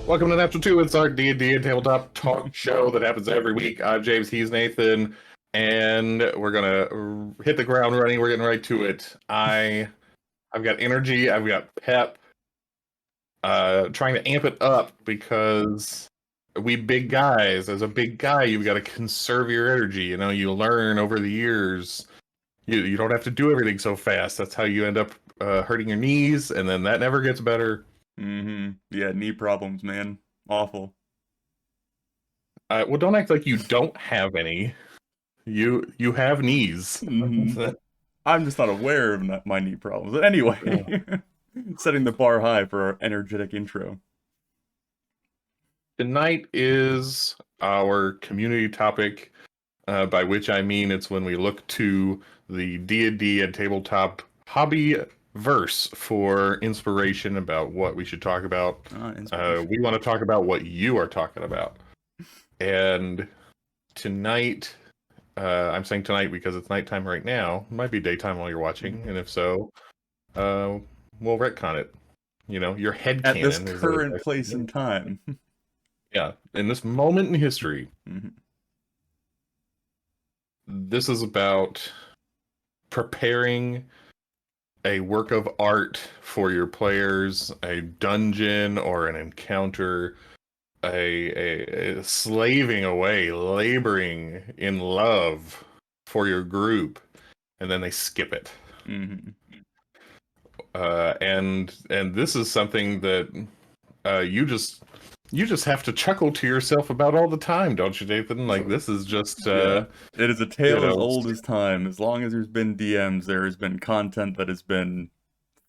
Welcome to Natural 2. It's our D&D and tabletop talk show that happens every week. I'm James, he's Nathan, and we're going to hit the ground running. We're getting right to it. I've got energy, I've got pep, trying to amp it up because we big guys, as a big guy, you've got to conserve your energy. You know, you learn over the years. You don't have to do everything so fast. That's how you end up hurting your knees, and then that never gets better. Yeah, knee problems, man. Awful. Well, don't act like you don't have any. You have knees. I'm just not aware of my knee problems. But anyway, setting the bar high for our energetic intro. Tonight is our community topic, by which I mean it's when we look to the D&D and tabletop hobby verse for inspiration about what we should talk about. We want to talk about what you are talking about. And tonight, I'm saying tonight because it's nighttime right now. It might be daytime while you're watching, and if so, we'll retcon it. You know, your head At this canon is current place and time. Yeah, in this moment in history. This is about preparing a work of art for your players, a dungeon or an encounter, a slaving away, laboring in love for your group, and then they skip it. And this is something that you just have to chuckle to yourself about all the time, don't you, Nathan? Like, this is just yeah. It is a tale as know, old as time. As long as there's been DMs, there has been content that has been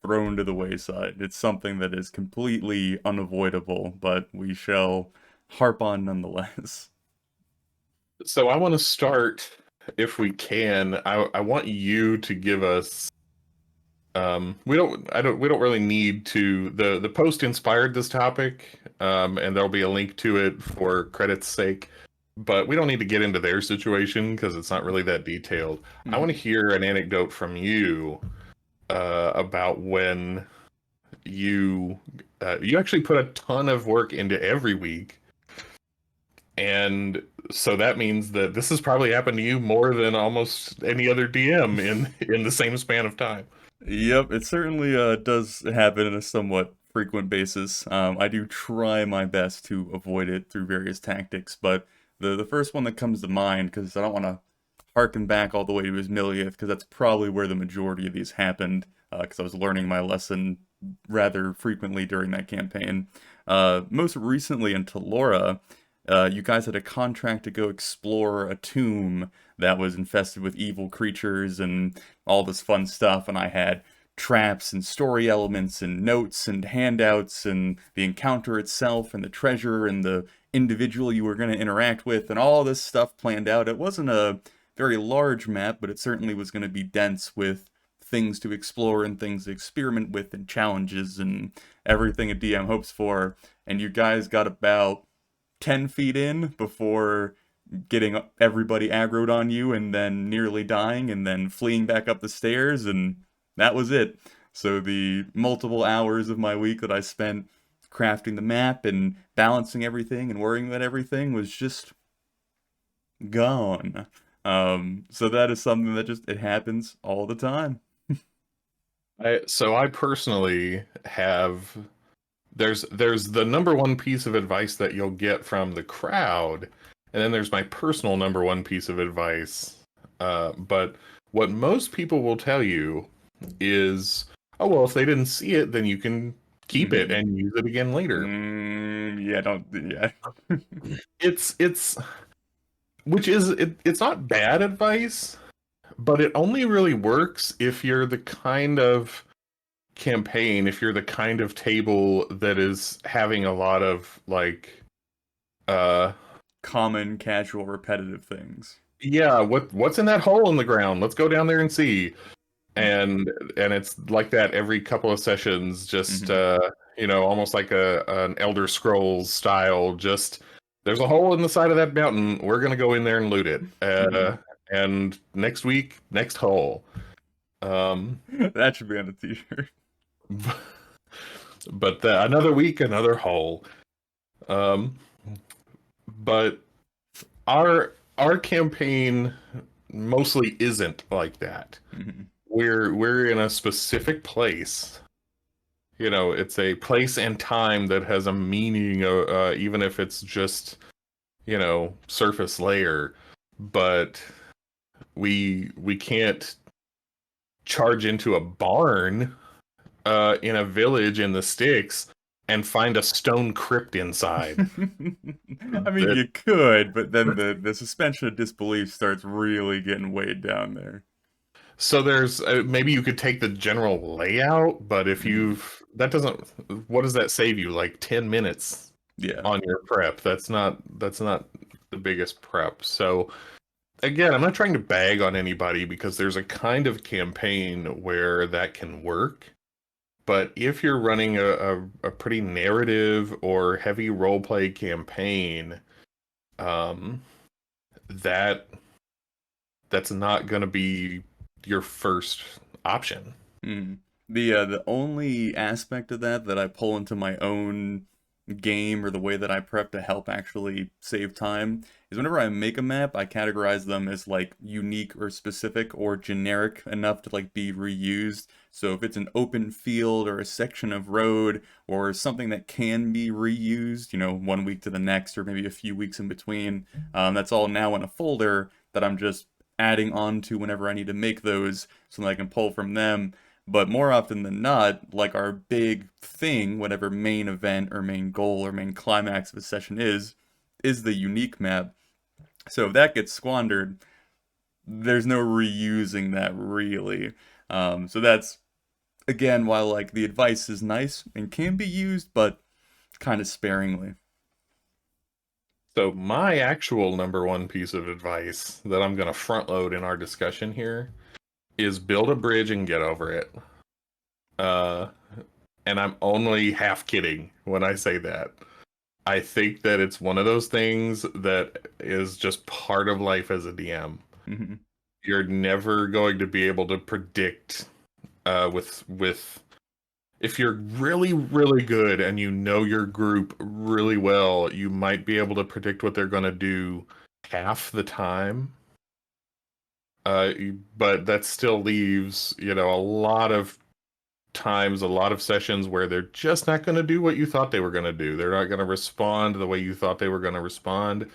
thrown to the wayside. It's something that is completely unavoidable, but we shall harp on nonetheless. So I want to start, if we can. I want you to give us. We don't really need to. The post inspired this topic, and there'll be a link to it for credit's sake. But we don't need to get into their situation because it's not really that detailed. I want to hear an anecdote from you about when you actually put a ton of work into every week. And so that means that this has probably happened to you more than almost any other DM in the same span of time. Yep, it certainly does happen on a somewhat frequent basis. I do try my best to avoid it through various tactics, but the first one that comes to mind, because I don't want to harken back all the way to his millionth, because that's probably where the majority of these happened, because I was learning my lesson rather frequently during that campaign. Most recently in Telora, you guys had a contract to go explore a tomb that was infested with evil creatures and all this fun stuff, and I had traps and story elements and notes and handouts and the encounter itself and the treasure and the individual you were going to interact with and all this stuff planned out. It wasn't a very large map, but it certainly was going to be dense with things to explore and things to experiment with and challenges and everything a DM hopes for. And you guys got about 10 feet in before getting everybody aggroed on you and then nearly dying and then fleeing back up the stairs, and that was it. So the multiple hours of my week that I spent crafting the map and balancing everything and worrying about everything was just gone. So that is something that it happens all the time. I personally have. There's the number one piece of advice that you'll get from the crowd, and then there's my personal number one piece of advice. But what most people will tell you is, oh, well, if they didn't see it, then you can keep it and use it again later. Yeah. It's which is it's not bad advice, but it only really works if you're the kind of campaign, if you're the kind of table that is having a lot of like common, casual, repetitive things. Yeah, what's in that hole in the ground? Let's go down there and see. And it's like that every couple of sessions, just almost like an Elder Scrolls style. Just there's a hole in the side of that mountain. We're gonna go in there and loot it. And next week, next hole. That should be on a t-shirt. But another week, another hole. Um, but our campaign mostly isn't like that. Hmm. We're in a specific place. You know, it's a place and time that has a meaning, even if it's just, surface layer. But we can't charge into a barn in a village in the sticks and find a stone crypt inside. I mean, That you could, but then the suspension of disbelief starts really getting weighed down there. So there's maybe you could take the general layout, but if Hmm. you've that doesn't what does that save you? Like 10 minutes Yeah. on your prep. That's not the biggest prep. So again, I'm not trying to bag on anybody because there's a kind of campaign where that can work. But if you're running a pretty narrative or heavy role play campaign, um, that that's not going to be your first option. Mm. The only aspect of that that I pull into my own game or the way that I prep to help actually save time is whenever I make a map, I categorize them as like unique or specific or generic enough to like be reused. So if it's an open field or a section of road or something that can be reused, 1 week to the next or maybe a few weeks in between, that's all now in a folder that I'm just adding on to whenever I need to make those so that I can pull from them. But more often than not, like our big thing, whatever main event or main goal or main climax of a session is the unique map. So if that gets squandered, there's no reusing that really. So that's again why like the advice is nice and can be used, but kind of sparingly. So my actual number one piece of advice that I'm going to front load in our discussion here is build a bridge and get over it. Uh, and I'm only half kidding when I say that. I think that it's one of those things that is just part of life as a DM. Hmm. You're never going to be able to predict with if you're really really good and you know your group really well, you might be able to predict what they're going to do half the time. But that still leaves, a lot of times, a lot of sessions where they're just not going to do what you thought they were going to do. They're not going to respond the way you thought they were going to respond.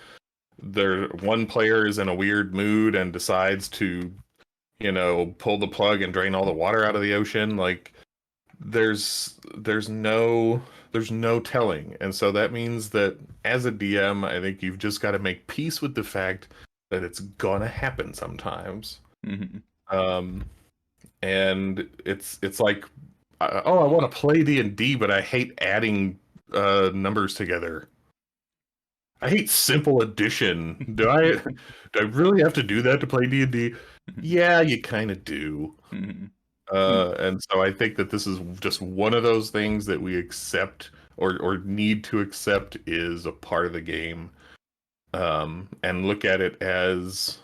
One player is in a weird mood and decides to, pull the plug and drain all the water out of the ocean. Like there's no telling. And so that means that as a DM, I think you've just got to make peace with the fact that it's gonna happen sometimes. Hmm. Um, and it's like, oh, I want to play D&D, but I hate adding numbers together. I hate simple addition. Do I really have to do that to play D&D? Yeah, you kind of do. Hmm. And so I think that this is just one of those things that we accept or need to accept is a part of the game, and look at it as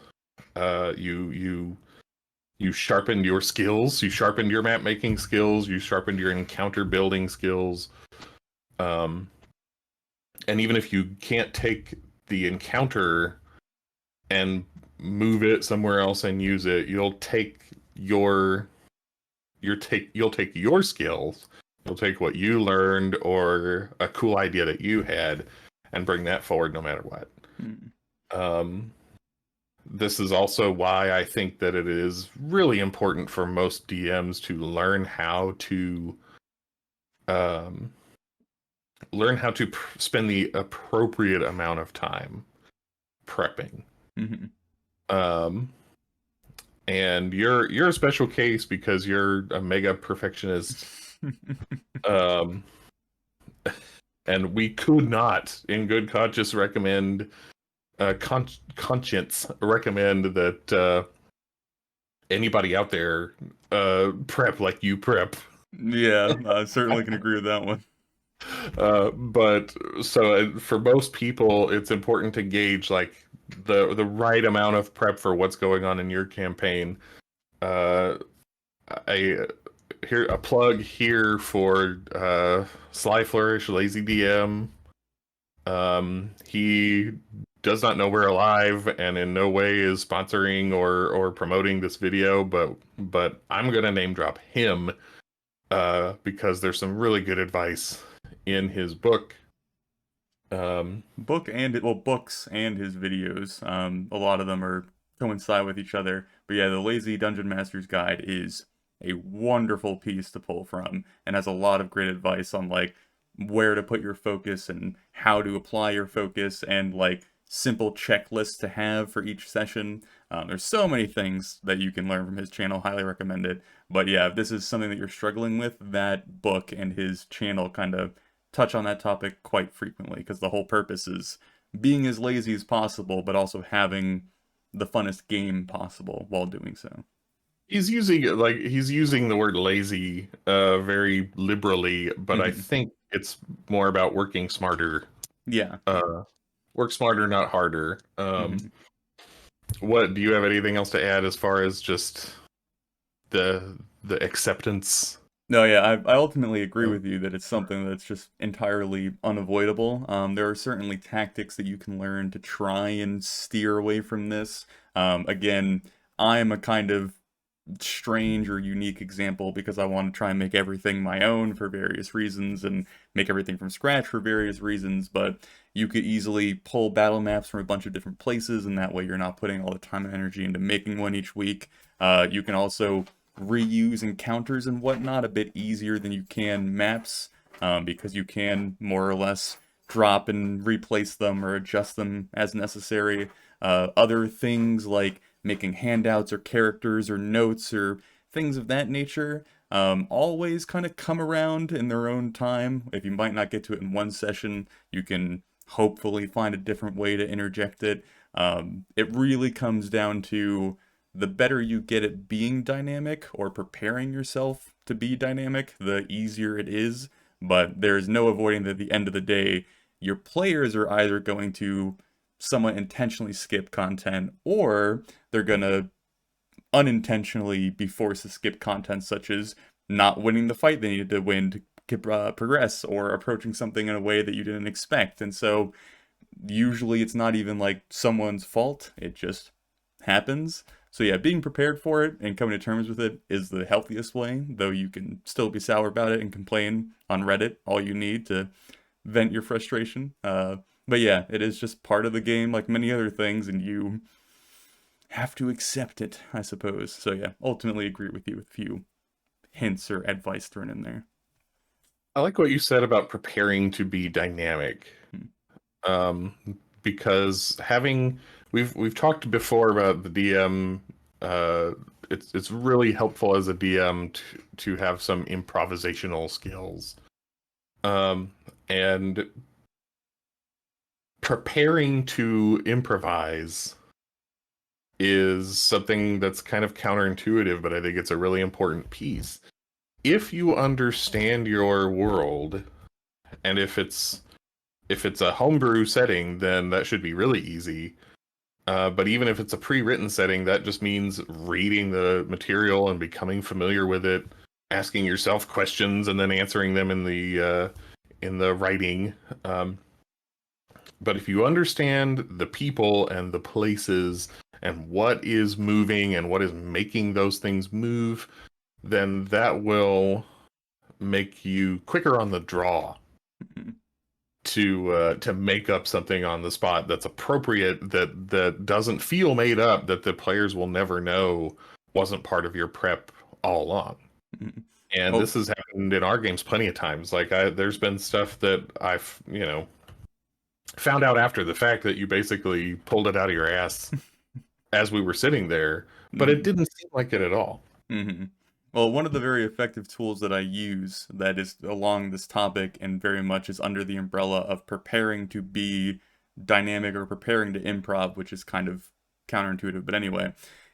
you sharpened your skills, you sharpened your map making skills, you sharpened your encounter building skills, um, and even if you can't take the encounter and move it somewhere else and use it, you'll take your skills, you'll take what you learned or a cool idea that you had and bring that forward no matter what. Hmm. Um, this is also why I think that it is really important for most DMs to um, learn how to spend the appropriate amount of time prepping. Hmm. Um, and you're a special case because you're a mega perfectionist. Um, and we could not, in good conscience, conscience recommend that anybody out there prep like you prep. Yeah, I certainly can agree with that one. But so for most people, it's important to gauge like the right amount of prep for what's going on in your campaign. Uh, I here a plug here for Sly Flourish, Lazy DM. He does not know we're alive and in no way is sponsoring or promoting this video, but I'm gonna name drop him because there's some really good advice in his book. Books and his videos. A lot of them are coincide with each other. But yeah, the Lazy Dungeon Master's Guide is a wonderful piece to pull from and has a lot of great advice on like where to put your focus and how to apply your focus and like simple checklists to have for each session. There's so many things that you can learn from his channel. Highly recommend it. But yeah, if this is something that you're struggling with, that book and his channel kind of touch on that topic quite frequently because the whole purpose is being as lazy as possible, but also having the funnest game possible while doing so. He's using the word lazy very liberally, but I Hmm. think it's more about working smarter. Yeah. Work smarter, not harder. Hmm. What do you have anything else to add as far as just the acceptance? No, yeah, I ultimately agree with you that it's something that's just entirely unavoidable. There are certainly tactics that you can learn to try and steer away from this. Again, I'm a kind of strange or unique example because I want to try and make everything my own for various reasons and make everything from scratch for various reasons, but you could easily pull battle maps from a bunch of different places, and that way you're not putting all the time and energy into making one each week. You can also reuse encounters and whatnot a bit easier than you can maps, because you can more or less drop and replace them or adjust them as necessary. Other things like making handouts or characters or notes or things of that nature always kind of come around in their own time. If you might not get to it in one session, you can hopefully find a different way to interject it. It really comes down to the better you get at being dynamic or preparing yourself to be dynamic, the easier it is. But there's no avoiding that at the end of the day, your players are either going to somewhat intentionally skip content or they're going to unintentionally be forced to skip content such as not winning the fight they needed to win to progress or approaching something in a way that you didn't expect. And so usually it's not even like someone's fault, it just happens. So yeah, being prepared for it and coming to terms with it is the healthiest way, though you can still be sour about it and complain on Reddit all you need to vent your frustration. But yeah, it is just part of the game like many other things, and you have to accept it, I suppose. So yeah, ultimately agree with you with a few hints or advice thrown in there. I like what you said about preparing to be dynamic. Hmm. Um, because we've talked before about the DM. Uh, it's really helpful as a DM to have some improvisational skills. Um, and preparing to improvise is something that's kind of counterintuitive, but I think it's a really important piece. If you understand your world, and if it's a homebrew setting, then that should be really easy. But even if it's a pre-written setting, that just means reading the material and becoming familiar with it, asking yourself questions, and then answering them in the writing. But if you understand the people and the places and what is moving and what is making those things move, then that will make you quicker on the draw to make up something on the spot that's appropriate, that doesn't feel made up, that the players will never know wasn't part of your prep all along. And Oh, this has happened in our games plenty of times. Like there's been stuff that I've found out after the fact that you basically pulled it out of your ass as we were sitting there, but it mhm. didn't seem like it at all. Hmm. Well, one of the very effective tools that I use that is along this topic and very much is under the umbrella of preparing to be dynamic or preparing to improv, which is kind of counterintuitive, but anyway,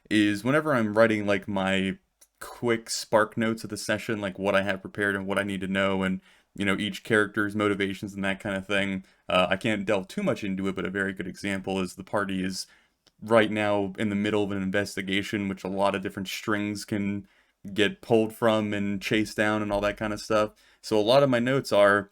is whenever I'm writing like my quick spark notes of the session, like what I have prepared and what I need to know, and each character's motivations and that kind of thing. I can't delve too much into it, but a very good example is the party is right now in the middle of an investigation, which a lot of different strings can get pulled from and chased down and all that kind of stuff. So a lot of my notes are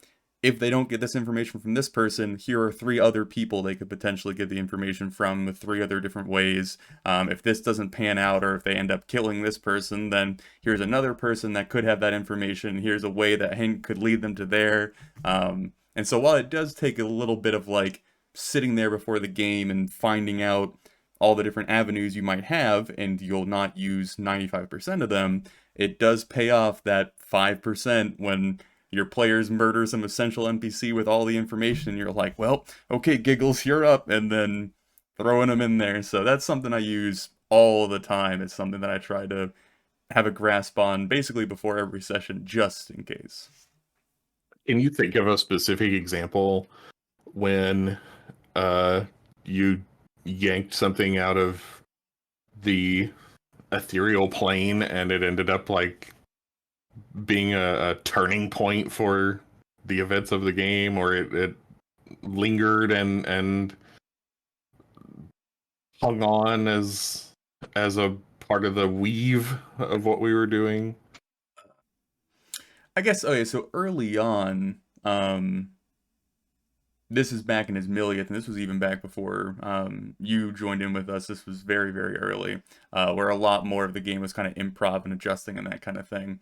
if they don't get this information from this person, here are 3 other people they could potentially get the information from with 3 other different ways. If this doesn't pan out, or if they end up killing this person, then here's another person that could have that information. Here's a way that hint could lead them to there. And so while it does take a little bit of like sitting there before the game and finding out all the different avenues you might have, and you'll not use 95% of them, it does pay off that 5% when your players murder some essential NPC with all the information, and you're like, well, okay, Giggles, you're up, and then throwing them in there. So that's something I use all the time. It's something that I try to have a grasp on basically before every session, just in case. Can you think of a specific example when you yanked something out of the ethereal plane and it ended up like being a turning point for the events of the game, or it lingered and hung on as a part of the weave of what we were doing? I guess, okay, so early on, this is back in his millionth, and this was even back before you joined in with us. This was very, very early, where a lot more of the game was kind of improv and adjusting and that kind of thing.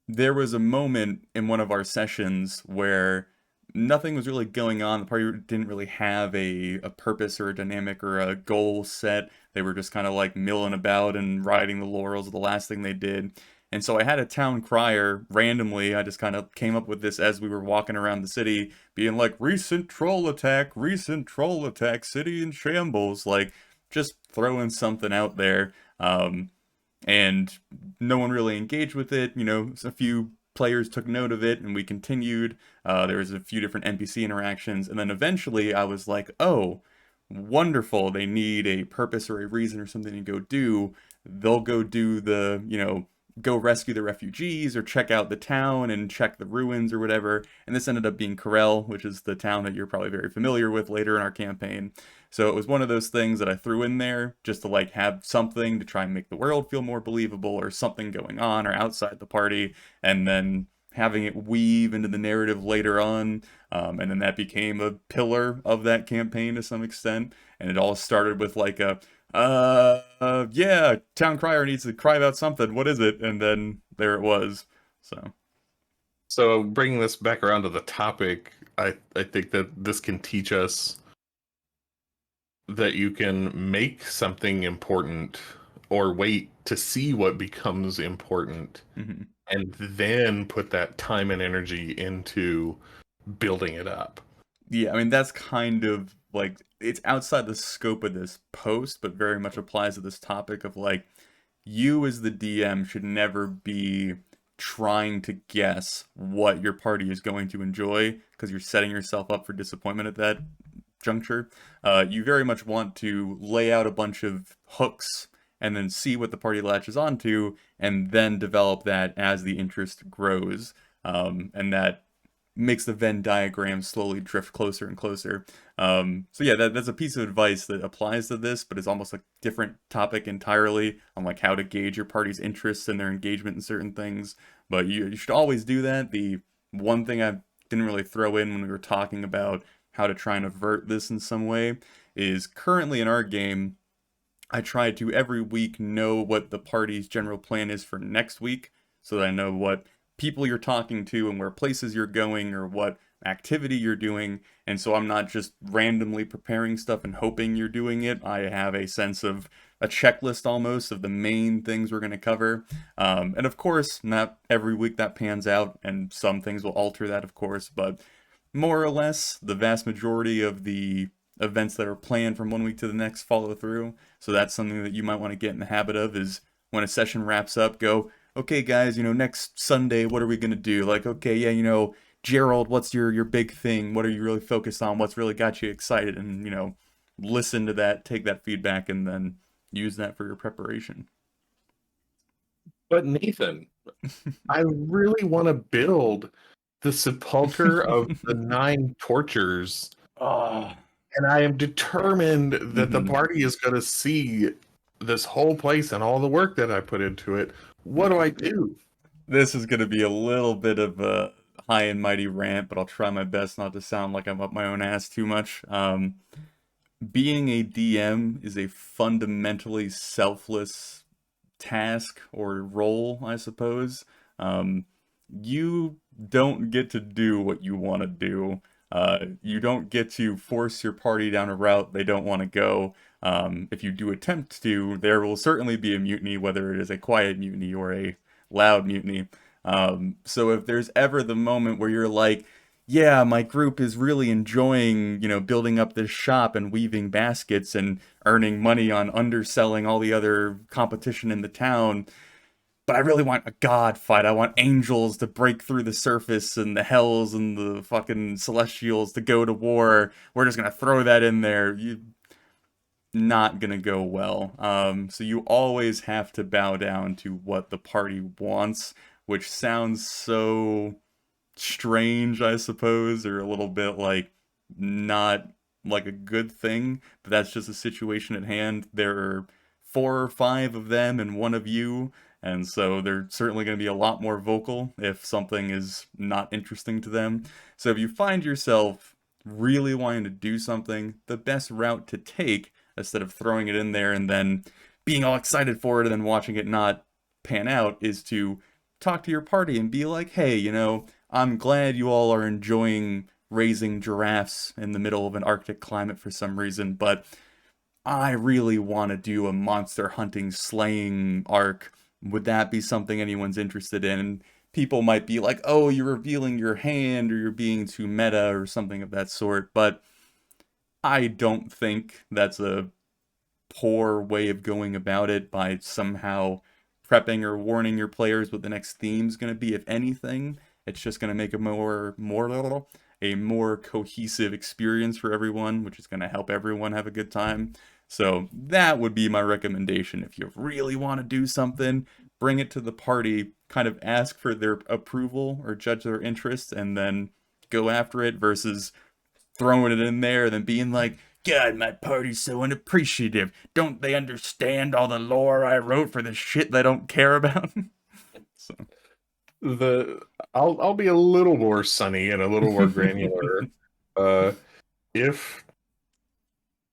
There was a moment in one of our sessions where nothing was really going on. The party didn't really have a purpose or a dynamic or a goal set. They were just kind of like milling about and riding the laurels of the last thing they did. And so I had a town crier randomly. I just kind of came up with this as we were walking around the city, being like, recent troll attack, city in shambles. Like, just throwing something out there. And no one really engaged with it. You know, a few players took note of it, and we continued. There was a few different NPC interactions, and then eventually I was like, oh, wonderful, they need a purpose or a reason or something to go do. They'll go do the, you know, go rescue the refugees or check out the town and check the ruins or whatever. And this ended up being Corel, which is the town that you're probably very familiar with later in our campaign. So it was one of those things that I threw in there just to like have something to try and make the world feel more believable, or something going on or outside the party, and then having it weave into the narrative later on. And then that became a pillar of that campaign to some extent. And it all started with like a, yeah, town crier needs to cry about something. What is it? And then there it was. So bringing this back around to the topic, I think that this can teach us that you can make something important or wait to see what becomes important, and then put that time and energy into building it up. Yeah, I mean, that's kind of like, it's outside the scope of this post, but very much applies to this topic of like, you as the DM should never be trying to guess what your party is going to enjoy, because you're setting yourself up for disappointment at that juncture. You very much want to lay out a bunch of hooks and then see what the party latches onto, and then develop that as the interest grows. And that makes the Venn diagram slowly drift closer and closer. So yeah, that's a piece of advice that applies to this, but it's almost a different topic entirely on like how to gauge your party's interests and their engagement in certain things. But you should always do that. The one thing I didn't really throw in when we were talking about how to try and avert this in some way is currently in our game, I try to every week know what the party's general plan is for next week, so that I know what people you're talking to and where places you're going or what activity you're doing. And so I'm not just randomly preparing stuff and hoping you're doing it. I have a sense of a checklist almost of the main things we're going to cover. And of course, not every week that pans out, and some things will alter that, of course, but more or less the vast majority of the events that are planned from one week to the next follow through. So that's something that you might want to get in the habit of, is when a session wraps up, go, okay guys, you know, next Sunday, what are we going to do? Like, okay, yeah, you know, Gerald, what's your big thing? What are you really focused on? What's really got you excited? And, you know, listen to that, take that feedback, and then use that for your preparation. But Nathan, I really want to build the Sepulcher of the Nine Tortures. Oh. And I am determined that the party is going to see this whole place and all the work that I put into it. What do I do? This is going to be a little bit of a high and mighty rant, but I'll try my best not to sound like I'm up my own ass too much. Being a DM is a fundamentally selfless task or role, I suppose. Um, you don't get to do what you want to do. You don't get to force your party down a route they don't want to go. If you do attempt to, there will certainly be a mutiny, whether it is a quiet mutiny or a loud mutiny. So if there's ever the moment where you're like, yeah, my group is really enjoying, building up this shop and weaving baskets and earning money on underselling all the other competition in the town, but I really want a god fight. I want angels to break through the surface and the hells and the fucking celestials to go to war. We're just gonna throw that in there. You not gonna go well. So you always have to bow down to what the party wants, which sounds so strange, I suppose, or a little bit like not like a good thing, but that's just the situation at hand. There are 4 or 5 of them and one of you, and so they're certainly going to be a lot more vocal if something is not interesting to them. So if you find yourself really wanting to do something, the best route to take, instead of throwing it in there and then being all excited for it and then watching it not pan out, is to talk to your party and be like, hey, I'm glad you all are enjoying raising giraffes in the middle of an Arctic climate for some reason, but I really want to do a monster hunting slaying arc. Would that be something anyone's interested in? And people might be like, oh, you're revealing your hand or you're being too meta or something of that sort, but I don't think that's a poor way of going about it by somehow prepping or warning your players what the next theme's going to be. If anything, it's just going to make a more cohesive experience for everyone, which is going to help everyone have a good time. So that would be my recommendation. If you really want to do something, bring it to the party, kind of ask for their approval or judge their interests, and then go after it versus throwing it in there and then being like, God, my party's so unappreciative. Don't they understand all the lore I wrote for the shit they don't care about? So, The I'll be a little more sunny and a little more granular. Uh, if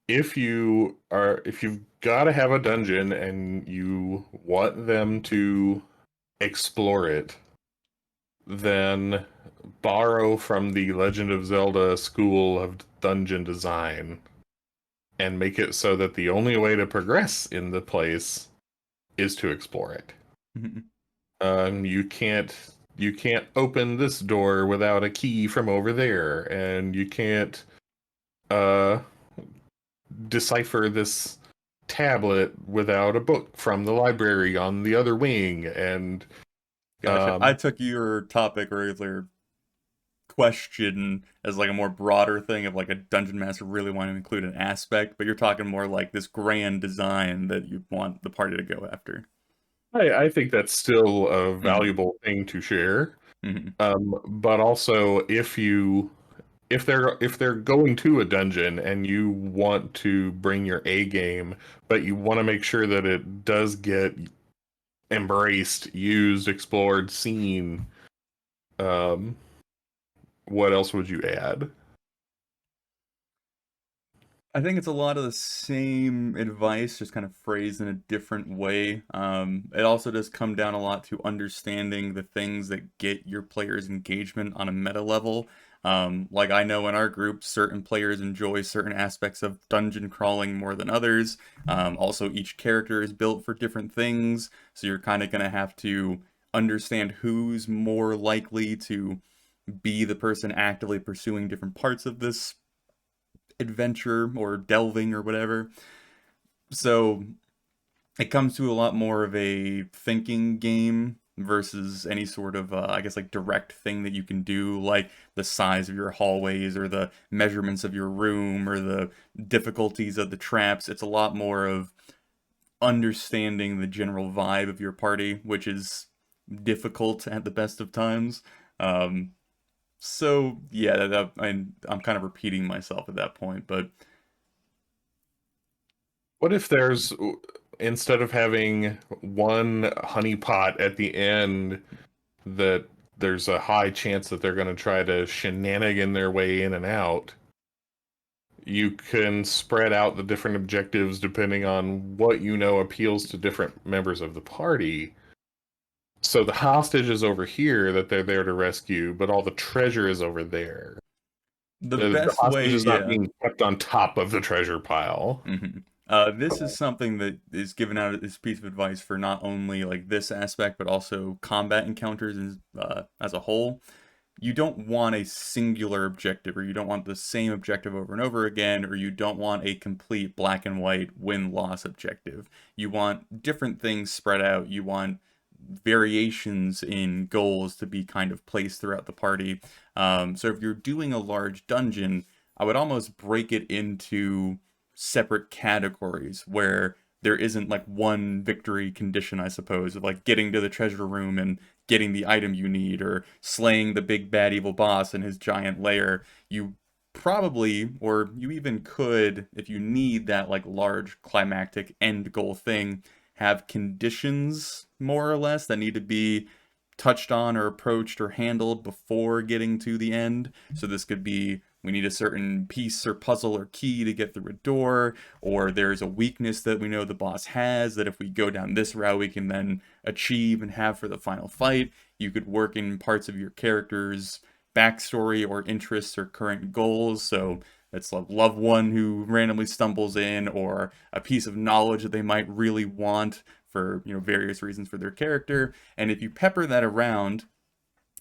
if you've got to have a dungeon and you want them to explore it, then borrow from the Legend of Zelda School of Dungeon Design and make it so that the only way to progress in the place is to explore it. You can't open this door without a key from over there, and you can't uh decipher this tablet without a book from the library on the other wing. And gotcha. I took your topic or your question as like a more broader thing of like a dungeon master really wanting to include an aspect, but you're talking more like this grand design that you want the party to go after. I think that's still a Mm-hmm. valuable thing to share. Mm-hmm. But also, if they're going to a dungeon and you want to bring your A game, but you want to make sure that it does get embraced, used, explored, seen, um, what else would you add? I think it's a lot of the same advice, just kind of phrased in a different way. It also does come down a lot to understanding the things that get your players' engagement on a meta level. Like I know in our group, certain players enjoy certain aspects of dungeon crawling more than others. Also, each character is built for different things, so you're kind of going to have to understand who's more likely to be the person actively pursuing different parts of this adventure or delving or whatever. So it comes to a lot more of a thinking game versus any sort of I guess like direct thing that you can do, like the size of your hallways or the measurements of your room or the difficulties of the traps. It's a lot more of understanding the general vibe of your party, which is difficult at the best of times. um so yeah, I'm kind of repeating myself at that point, but What if there's, instead of having one honeypot at the end that there's a high chance that they're going to try to shenanigan their way in and out. You can spread out the different objectives depending on what you know appeals to different members of the party. So the hostage is over here that they're there to rescue, but all the treasure is over there. The The best hostage way, is not yeah. being kept on top of the treasure pile. This is something that is given out as a piece of advice for not only like this aspect, but also combat encounters as a whole. You don't want a singular objective, or you don't want the same objective over and over again, or you don't want a complete black and white win-loss objective. You want different things spread out. You want variations in goals to be kind of placed throughout the party. So if you're doing a large dungeon, I would almost break it into separate categories where there isn't like one victory condition, I suppose, of like getting to the treasure room and getting the item you need, or slaying the big bad evil boss in his giant lair. You probably, or you even could, if you need that like large climactic end goal thing, have conditions more or less that need to be touched on or approached or handled before getting to the end. So this could be, we need a certain piece or puzzle or key to get through a door, or there's a weakness that we know the boss has that if we go down this route we can then achieve and have for the final fight. You could work in parts of your character's backstory or interests or current goals. So it's a loved one who randomly stumbles in, or a piece of knowledge that they might really want for, various reasons for their character. And if you pepper that around,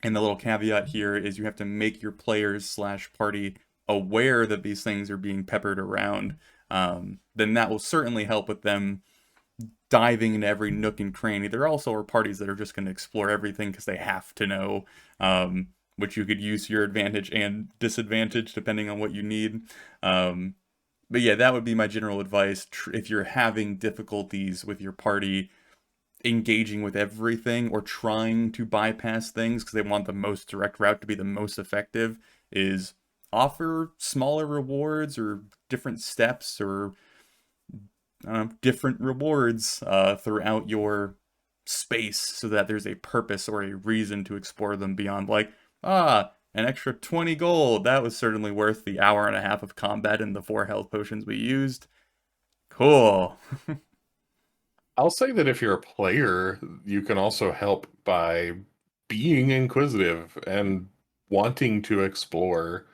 and the little caveat here is you have to make your players slash party aware that these things are being peppered around, then that will certainly help with them diving into every nook and cranny. There also are parties that are just going to explore everything because they have to know, which you could use to your advantage and disadvantage depending on what you need. But yeah, that would be my general advice. If you're having difficulties with your party engaging with everything or trying to bypass things because they want the most direct route to be the most effective, is offer smaller rewards or different steps or different rewards throughout your space so that there's a purpose or a reason to explore them beyond like, an extra 20 gold. That was certainly worth the hour and a half of combat and the 4 health potions we used. Cool. I'll say that if you're a player, you can also help by being inquisitive and wanting to explore.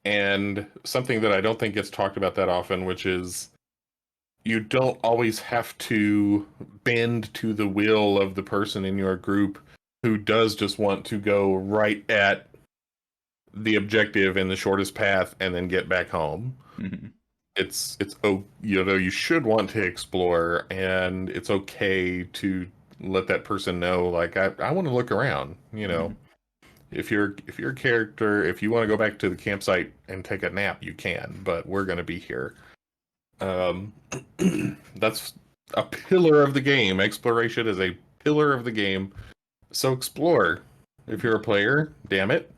And something that I don't think gets talked about that often, which is you don't always have to bend to the will of the person in your group who does just want to go right at the objective in the shortest path and then get back home. Mm-hmm. It's you should want to explore, and it's okay to let that person know, like, I want to look around. Mm-hmm. If you're a character, if you want to go back to the campsite and take a nap, you can, but we're going to be here. That's a pillar of the game. Exploration is a pillar of the game. So explore. If you're a player, damn it.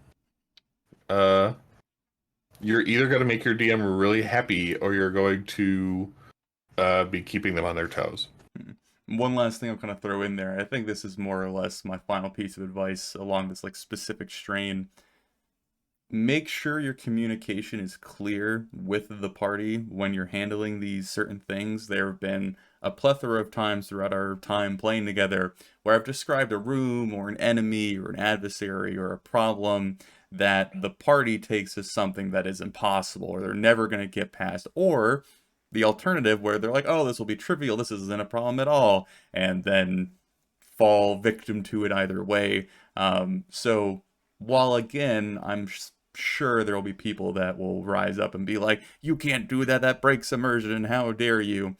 You're either going to make your DM really happy, or you're going to be keeping them on their toes. One last thing I'll kind of throw in there. I think this is more or less my final piece of advice along this like specific strain. Make sure your communication is clear with the party when you're handling these certain things. There have been a plethora of times throughout our time playing together where I've described a room or an enemy or an adversary or a problem that the party takes as something that is impossible, or they're never going to get past, or the alternative where they're like, oh, this will be trivial, this isn't a problem at all, and then fall victim to it either way. So while again, I'm sure there will be people that will rise up and be like, you can't do that, that breaks immersion, how dare you.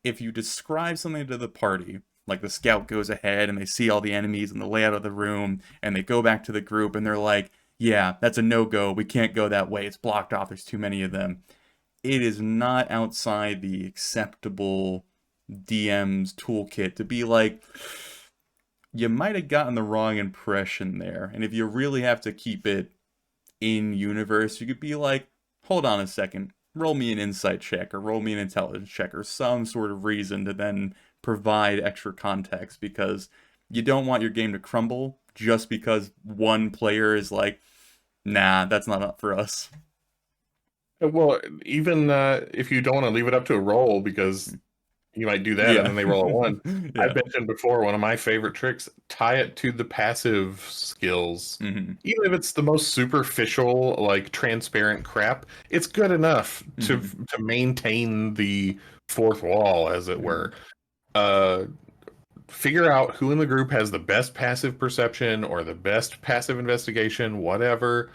If you describe something to the party, like the scout goes ahead and they see all the enemies and the layout of the room, and they go back to the group and they're like, yeah, that's a no-go, we can't go that way, it's blocked off, there's too many of them. It is not outside the acceptable DM's toolkit to be like, you might have gotten the wrong impression there. And if you really have to keep it in universe, you could be like, hold on a second, roll me an insight check or roll me an intelligence check or some sort of reason to then provide extra context, because you don't want your game to crumble just because one player is like, nah, that's not up for us. Well, even if you don't want to leave it up to a roll, because you might do that and Yeah. then they roll a one. I Yeah. mentioned before, one of my favorite tricks, tie it to the passive skills. Hmm. Even if it's the most superficial, like transparent crap, it's good enough Hmm. to maintain the fourth wall, as it Hmm. were. Uh, Figure out who in the group has the best passive perception or the best passive investigation, whatever,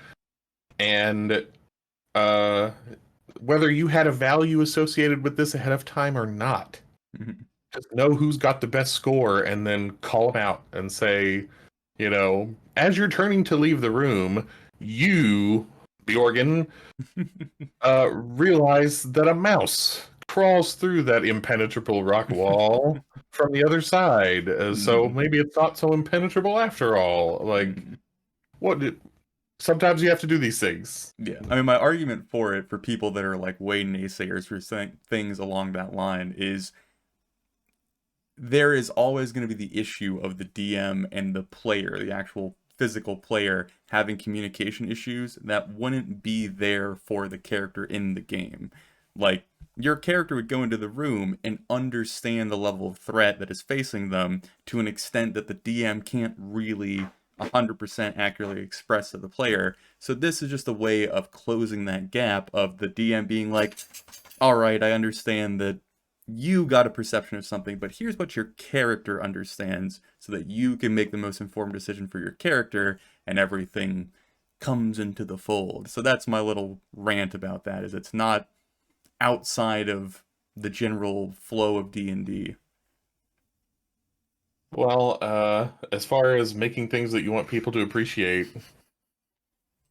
and uh, whether you had a value associated with this ahead of time or not. Hmm. Just know who's got the best score and then call them out and say, as you're turning to leave the room, you, the organ, realize that a mouse crawls through that impenetrable rock wall from the other side. So Hmm. maybe it's not so impenetrable after all. Like, Hmm. what did. Sometimes you have to do these things. Yeah, I mean, my argument for it, for people that are like way naysayers for saying things along that line, is there is always going to be the issue of the DM and the player, the actual physical player, having communication issues that wouldn't be there for the character in the game. Like, your character would go into the room and understand the level of threat that is facing them to an extent that the DM can't really 100% accurately express to the player. So this is just a way of closing that gap of the DM being like, all right, I understand that you got a perception of something, but here's what your character understands so that you can make the most informed decision for your character and everything comes into the fold. So that's my little rant about that, is it's not outside of the general flow of D&D. Well, as far as making things that you want people to appreciate,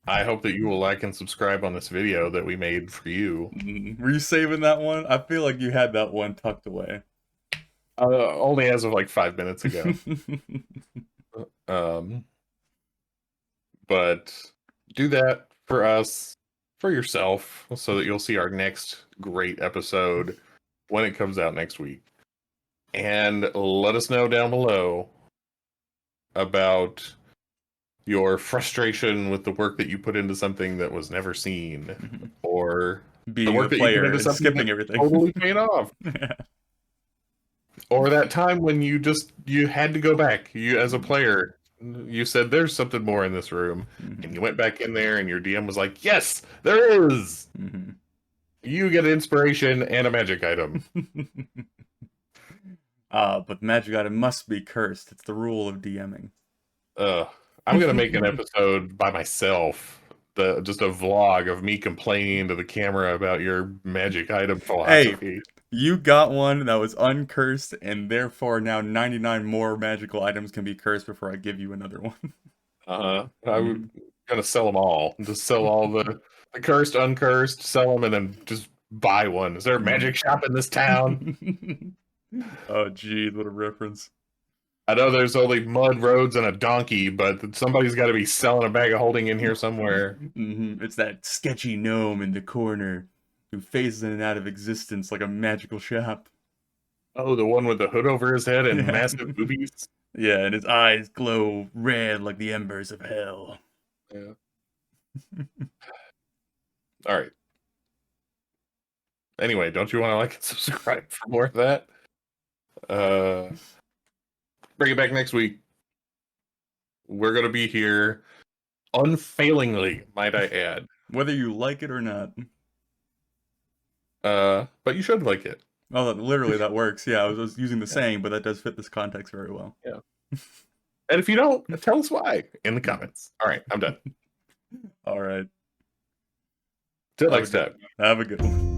I hope that you will like and subscribe on this video that we made for you. Were you saving that one? I feel like you had that one tucked away. Only as of like 5 minutes ago. Um, but do that for us, for yourself, so that you'll see our next great episode when it comes out next week. And let us know down below about your frustration with the work that you put into something that was never seen, or the Being the work that you put player into and something that skipping everything. totally paid off. Or that time when you had to go back, you as a player, you said there's something more in this room, and you went back in there and your DM was like, yes, there is. You get inspiration and a magic item. But the magic item must be cursed. It's the rule of DMing. uh I'm gonna make an episode by myself, just a vlog of me complaining to the camera about your magic item Hey, philosophy. you got one that was uncursed, and therefore now 99 more magical items can be cursed before I give you another one. I'm gonna sell them all. Just sell all the cursed, uncursed, sell them, and then just buy one. Is there a magic shop in this town? Oh, gee, what a reference. I know there's only mud roads and a donkey, but somebody's got to be selling a bag of holding in here somewhere. It's that sketchy gnome in the corner who phases in and out of existence like a magical shop. Oh, the one with the hood over his head and Yeah. massive boobies. Yeah, and his eyes glow red like the embers of hell. Yeah. All right. Anyway, don't you want to like and subscribe for more of that? Uh, Bring it back next week. We're gonna be here unfailingly, might I add. Whether you like it or not. But you should like it. Oh, literally, that works. Yeah, I was using the Yeah. saying, but that does fit this context very well. Yeah. And if you don't, tell us why in the comments. All right, I'm done. All right. Till Have a next good, time. have a good one.